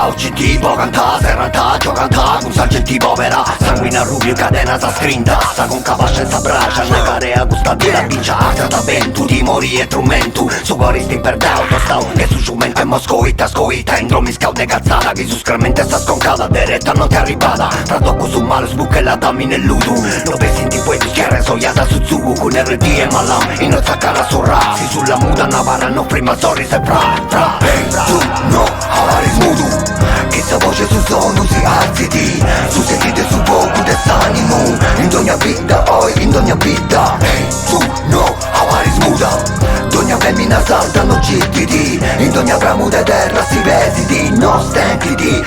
oggettivo canta, serata, giocanta, un sargentivo vera, sanguina rubio, cadena sa scrinta, sa con capace sa bracia, na carea gusta di la bincia, azzata ben, tu ti mori e trumentu, su goristi per d'auto, stau, che su giumento e moscoita, scoita, entro mi scout ne cazzata, che su scremente sta sconcata, deretta non ti arrivata, tra tocco su male, sbucca e la dammi nell'udu, lo vesi in tipo e schiere, soiata su zugu, con RD e malam, in ozzaccara su ra, si sulla muda, navara, no prima sorry, se fra, hey, tu, no, avaris mudu, che sa voce su sono si alziti, su sentite su poco desanimo, in ogni vita, oi, in ogni vita, hey, tu, no, avaris muda, d'ogni femmina saltano cittiti, in ogni bramuda terra si vesiti, no stentiti,